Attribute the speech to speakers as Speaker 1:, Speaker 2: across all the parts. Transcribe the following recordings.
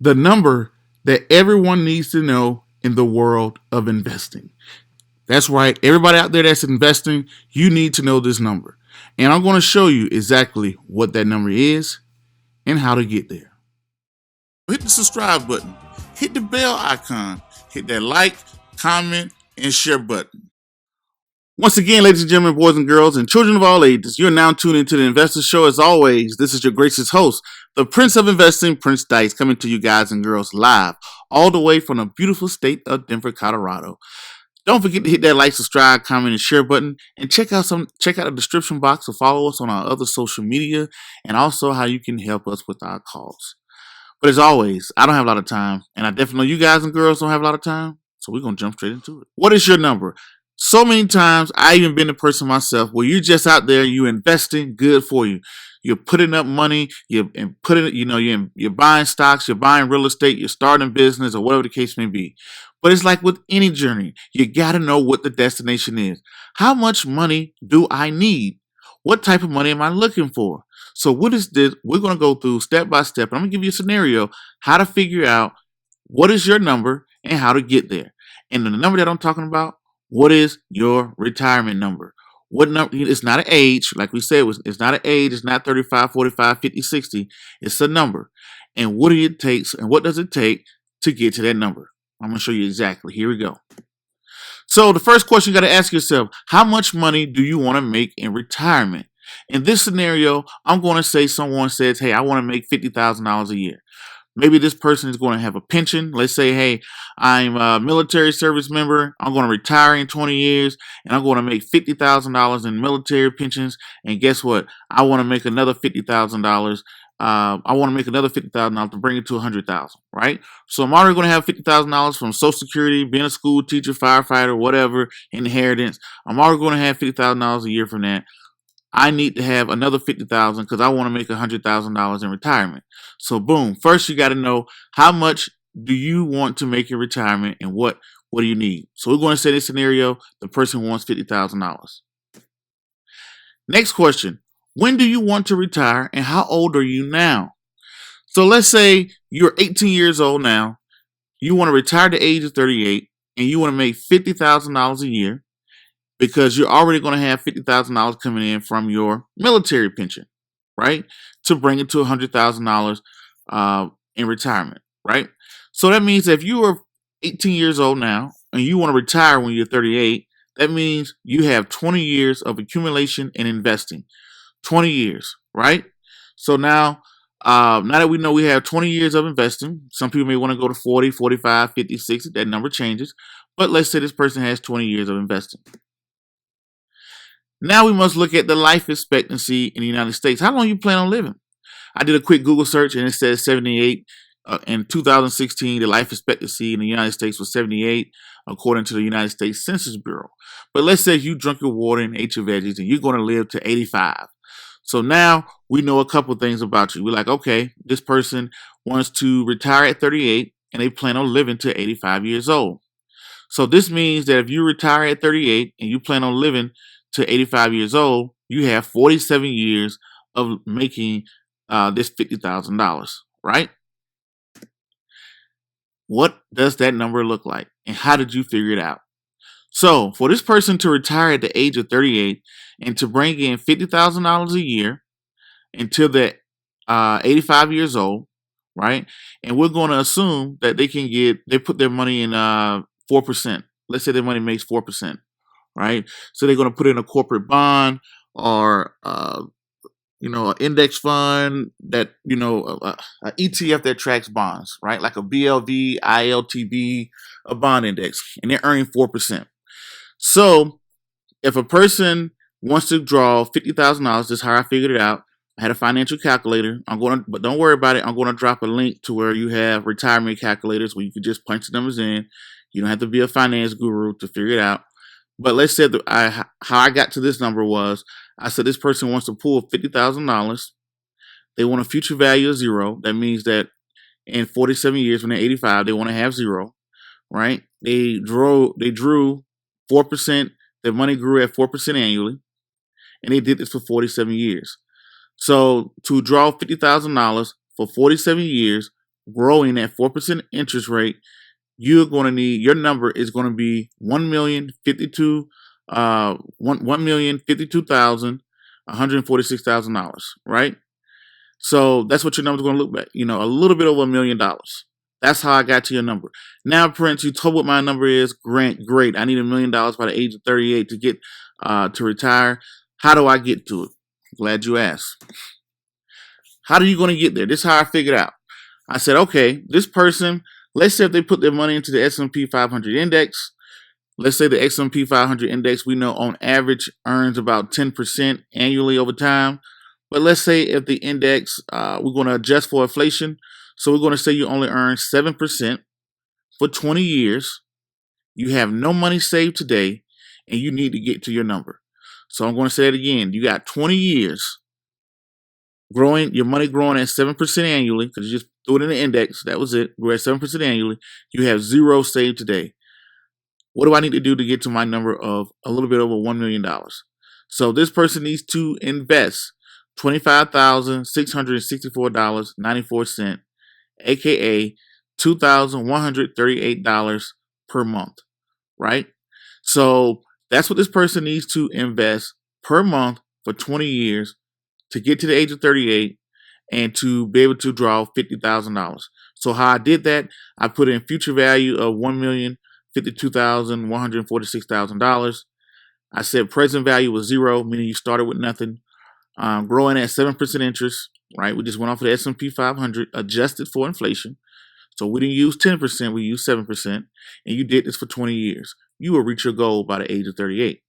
Speaker 1: the number that everyone needs to know in the world of investing. That's right. Everybody out there that's investing, you need to know this number. And I'm going to show you exactly what that number is and how to get there. Hit the subscribe button, hit the bell icon, hit that like, comment, and share button. Once again, ladies and gentlemen, boys and girls, and children of all ages, you're now tuned into the Investor Show. As always, this is your gracious host, the Prince of Investing, Prince Dykes, coming to you guys and girls live, all the way from the beautiful state of Denver, Colorado. Don't forget to hit that like, subscribe, comment, and share button, and check out the description box to follow us on our other social media, and also how you can help us with our cause. But as always, I don't have a lot of time, and I definitely know you guys and girls don't have a lot of time, so we're going to jump straight into it. What is your number? So many times, I even been a person myself where you're just out there, you investing, good for you. You're putting up money, you're buying stocks, you're buying real estate, you're starting a business, or whatever the case may be. But it's like with any journey, you got to know what the destination is. How much money do I need? What type of money am I looking for? So what is this? We're going to go through step by step. I'm going to give you a scenario, how to figure out what is your number and how to get there. And the number that I'm talking about, what is your retirement number? What number? It's not an age. Like we said, it's not an age. It's not 35, 45, 50, 60. It's a number. And what does it take to get to that number? I'm going to show you exactly. Here we go. So the first question you got to ask yourself, how much money do you want to make in retirement? In this scenario, I'm going to say someone says, hey, I want to make $50,000 a year. Maybe this person is going to have a pension. Let's say, hey, I'm a military service member. I'm going to retire in 20 years, and I'm going to make $50,000 in military pensions. And guess what? I want to make another $50,000. I want to make another $50,000 to bring it to $100,000, right? So I'm already going to have $50,000 from Social Security, being a school teacher, firefighter, whatever, inheritance. I'm already going to have $50,000 a year from that. I need to have another $50,000 because I want to make $100,000 in retirement. So boom, first you got to know how much do you want to make in retirement and what do you need? So we're going to say this scenario, the person wants $50,000. Next question, when do you want to retire and how old are you now? So let's say you're 18 years old now, you want to retire at the age of 38 and you want to make $50,000 a year, because you're already going to have $50,000 coming in from your military pension, right? To bring it to $100,000 in retirement, right? So that means if you are 18 years old now and you want to retire when you're 38, that means you have 20 years of accumulation and investing. 20 years, right? So now that we know we have 20 years of investing, some people may want to go to 40, 45, 50, 60. That number changes. But let's say this person has 20 years of investing. Now we must look at the life expectancy in the United States. How long you plan on living? I did a quick Google search and it says 78. In 2016, the life expectancy in the United States was 78, according to the United States Census Bureau. But let's say you drunk your water and ate your veggies and you're going to live to 85. So now we know a couple things about you. We're like, okay, this person wants to retire at 38 and they plan on living to 85 years old. So this means that if you retire at 38 and you plan on living to 85 years old, you have 47 years of making this $50,000, right? What does that number look like? And how did you figure it out? So for this person to retire at the age of 38 and to bring in $50,000 a year until they're 85 years old, right? And we're going to assume that they put their money in 4%. Let's say their money makes 4%. Right, so they're going to put in a corporate bond or an index fund that an ETF that tracks bonds, right, like a BLV, ILTB, a bond index, and they're earning 4%. So if a person wants to draw $50,000, this is how I figured it out. I had a financial calculator. But don't worry about it. I'm going to drop a link to where you have retirement calculators where you can just punch the numbers in. You don't have to be a finance guru to figure it out. But let's say how I got to this number was, I said this person wants to pull $50,000. They want a future value of zero. That means that in 47 years, when they're 85, they want to have zero, right? They drew 4%. Their money grew at 4% annually, and they did this for 47 years. So to draw $50,000 for 47 years, growing at 4% interest rate, you're going to need, your number is going to be 1,052,146,000, right? So that's what your number's going to look like. A little bit over $1,000,000. That's how I got to your number. Now, Prince, you told what my number is. Great. I need $1,000,000 by the age of 38 to get to retire. How do I get to it? Glad you asked. How are you going to get there? This is how I figured out. I said, okay, this person, let's say if they put their money into the S&P 500 index. Let's say the S&P 500 index, we know on average earns about 10% annually over time. But let's say if the index, we're going to adjust for inflation. So we're going to say you only earn 7% for 20 years. You have no money saved today, and you need to get to your number. So I'm going to say it again. You got 20 years growing, your money growing at 7% annually, because you just threw it in the index. That was it. We're at 7% annually. You have zero saved today. What do I need to do to get to my number of a little bit over $1 million? So this person needs to invest $25,664.94, aka $2,138 per month, right? So that's what this person needs to invest per month for 20 years to get to the age of 38 and to be able to draw $50,000. So how I did that, I put in future value of $1,052,146,000. I said present value was zero, meaning you started with nothing. Growing at 7% interest, right? We just went off of the S&P 500, adjusted for inflation. So we didn't use 10%, we used 7%. And you did this for 20 years. You will reach your goal by the age of 38.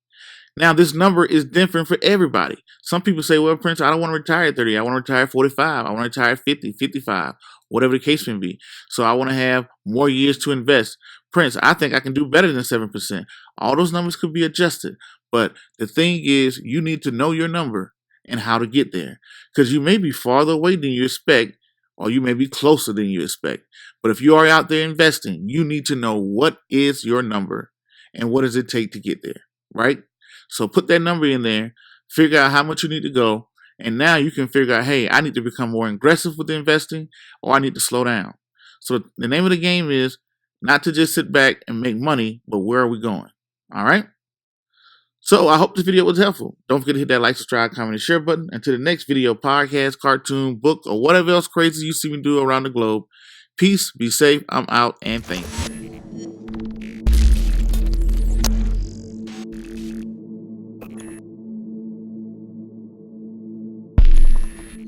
Speaker 1: Now, this number is different for everybody. Some people say, well, Prince, I don't want to retire at 30. I want to retire at 45. I want to retire at 50, 55, whatever the case may be. So I want to have more years to invest. Prince, I think I can do better than 7%. All those numbers could be adjusted. But the thing is, you need to know your number and how to get there. Because you may be farther away than you expect, or you may be closer than you expect. But if you are out there investing, you need to know what is your number and what does it take to get there, right? So put that number in there, figure out how much you need to go, and now you can figure out, hey, I need to become more aggressive with investing, or I need to slow down. So the name of the game is not to just sit back and make money, but where are we going? All right? So I hope this video was helpful. Don't forget to hit that like, subscribe, comment, and share button. Until the next video, podcast, cartoon, book, or whatever else crazy you see me do around the globe. Peace, be safe, I'm out, and thank you.